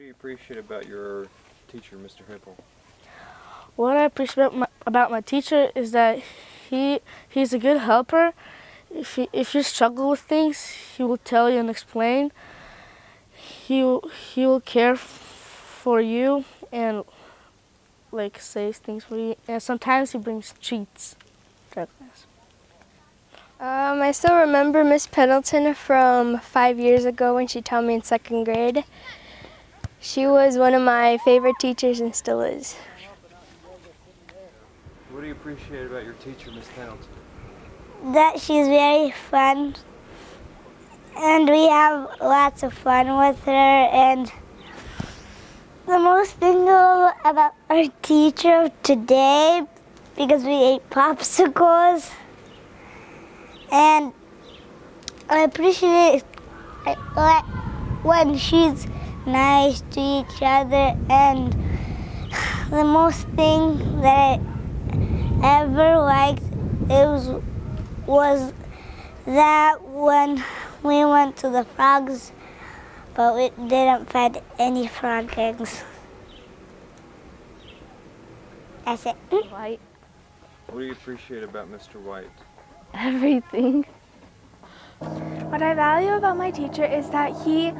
do you appreciate about your teacher, Mr. Hipple? What I appreciate about my teacher is that he's a good helper. If you struggle with things, he will tell you and explain. He will care for you and like says things for you. And sometimes he brings treats to our class. I still remember Miss Pendleton from 5 years ago when she taught me in second grade. She was one of my favorite teachers and still is. What do you appreciate about your teacher, Miss Pendleton? That she's very fun, and we have lots of fun with her. And the most thing about our teacher today, because we ate popsicles, and I appreciate when she's nice to each other. And the most thing that I ever liked was that when we went to the frogs, but we didn't find any frog eggs. That's it. White. What do you appreciate about Mr. White? Everything. What I value about my teacher is that he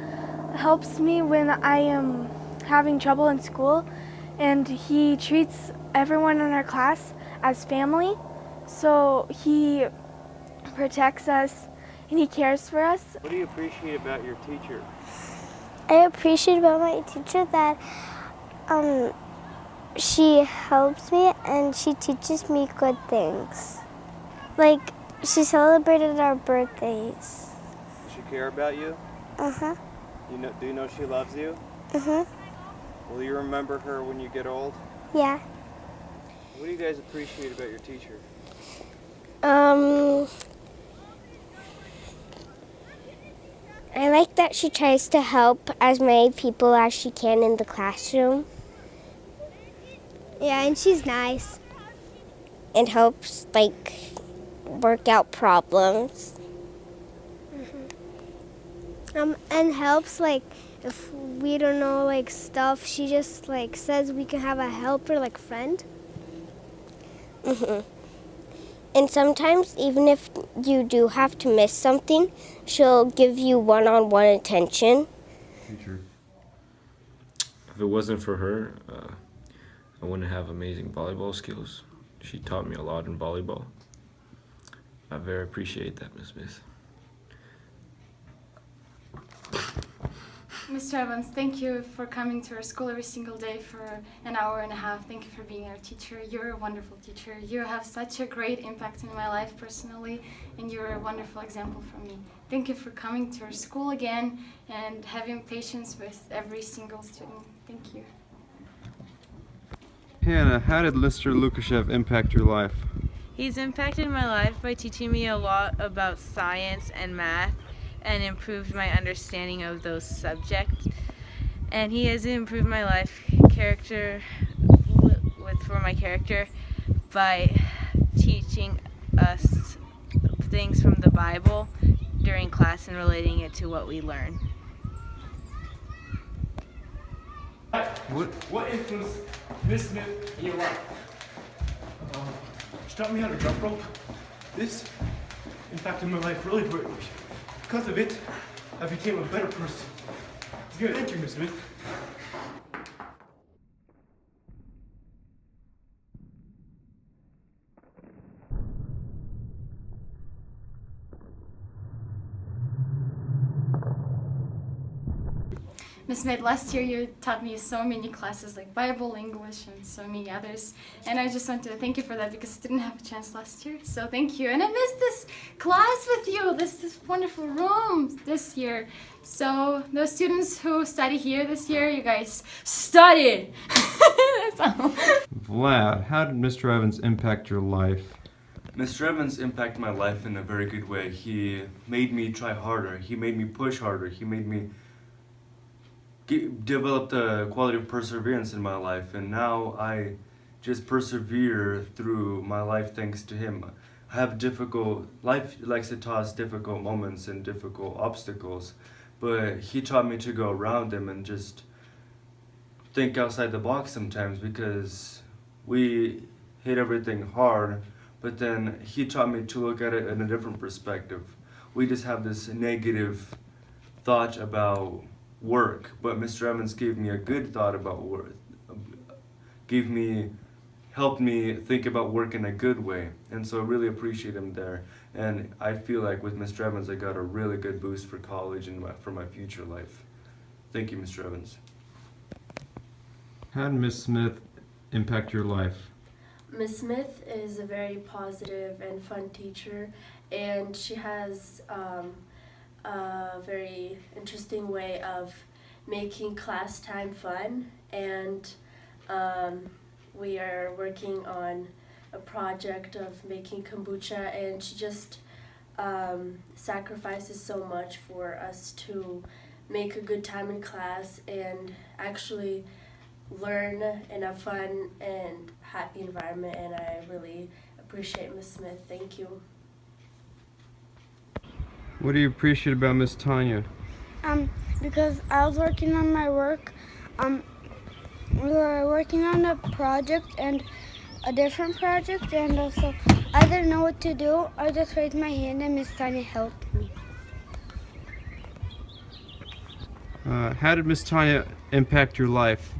helps me when I am having trouble in school, and he treats everyone in our class as family. So he protects us and he cares for us. What do you appreciate about your teacher? I appreciate about my teacher that she helps me and she teaches me good things. Like, she celebrated our birthdays. Does she care about you? Uh-huh. Do you know she loves you? Uh-huh. Will you remember her when you get old? Yeah. What do you guys appreciate about your teacher? I like that she tries to help as many people as she can in the classroom. Yeah, and she's nice. And helps, like, work out problems. And helps, like, if we don't know, like, stuff, she just, like, says we can have a helper, like, friend. And sometimes, even if you do have to miss something, she'll give you one-on-one attention. Teacher. If it wasn't for her, I wouldn't have amazing volleyball skills. She taught me a lot in volleyball. I very appreciate that, Ms. Smith. Mr. Evans, thank you for coming to our school every single day for an hour and a half. Thank you for being our teacher. You're a wonderful teacher. You have such a great impact in my life personally, and you're a wonderful example for me. Thank you for coming to our school again and having patience with every single student. Thank you. Hannah, how did Mr. Lukashev impact your life? He's impacted my life by teaching me a lot about science and math and improved my understanding of those subjects. And he has improved my life for my character by teaching us things from the Bible during class and relating it to what we learn. What influenced Miss Smith in your life? She taught me how to jump rope. This impacted my life really greatly. Because of it, I became a better person. Good. Thank you, Miss Smith. Miss Smith, last year you taught me so many classes like Bible, English, and so many others. And I just want to thank you for that because I didn't have a chance last year. So thank you. And I missed this class with you, this wonderful room this year. So those students who study here this year, you guys studied. Vlad, how did Mr. Evans impact your life? Mr. Evans impacted my life in a very good way. He made me try harder. He made me push harder. He made me develop the quality of perseverance in my life, and now I just persevere through my life thanks to him. I have life likes to toss difficult moments and difficult obstacles, but he taught me to go around them and just think outside the box sometimes, because we hit everything hard, but then he taught me to look at it in a different perspective. We just have this negative thought about work, but Mr. Evans gave me a good thought about work, helped me think about work in a good way, and so I really appreciate him there. And I feel like with Mr. Evans I got a really good boost for college and for my future life. Thank you, Mr. Evans. How did Miss Smith impact your life? Miss Smith is a very positive and fun teacher, and she has a very interesting way of making class time fun, and we are working on a project of making kombucha, and she just sacrifices so much for us to make a good time in class and actually learn in a fun and happy environment, and I really appreciate Miss Smith. Thank you. What do you appreciate about Miss Tanya? Because I was working on my work. We were working on a project and a different project, and also I didn't know what to do. I just raised my hand and Miss Tanya helped me. How did Miss Tanya impact your life?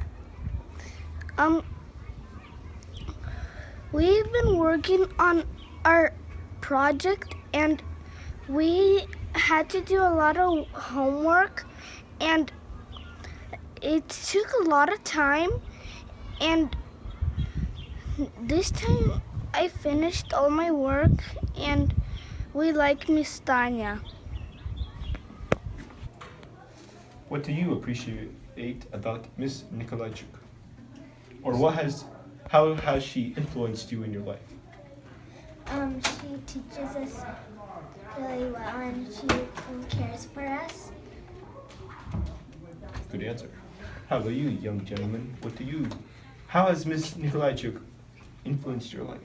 We've been working on our project, and we had to do a lot of homework, and it took a lot of time, and this time I finished all my work, and we like Miss Tanya. What do you appreciate about Miss Nikolajchuk? Or how has she influenced you in your life? She teaches us really well, and she cares for us. Good answer. How about you, young gentleman? How has Miss Nikolajchuk influenced your life?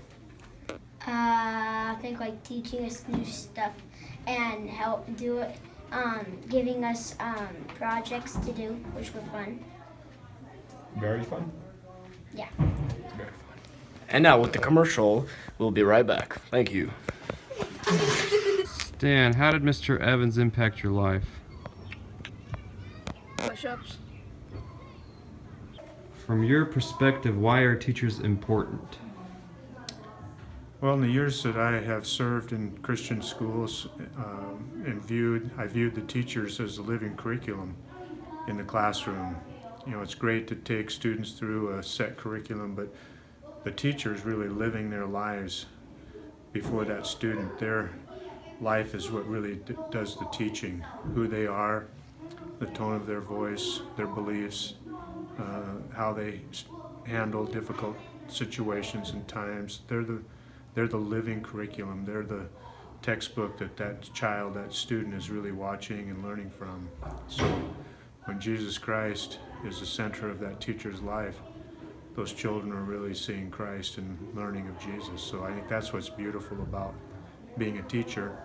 I think like teaching us new stuff and help do it, giving us projects to do, which were fun. Very fun? Yeah. Very fun. And now with the commercial, we'll be right back. Thank you. Stan, how did Mr. Evans impact your life? Push-ups. From your perspective, why are teachers important? Well, in the years that I have served in Christian schools, I viewed the teachers as a living curriculum in the classroom. You know, it's great to take students through a set curriculum, but the teacher's really living their lives before that student. Their life is what really does the teaching, who they are, the tone of their voice, their beliefs, how they handle difficult situations and times. They're the living curriculum. They're the textbook that child, that student is really watching and learning from. So when Jesus Christ is the center of that teacher's life, those children are really seeing Christ and learning of Jesus. So I think that's what's beautiful about being a teacher.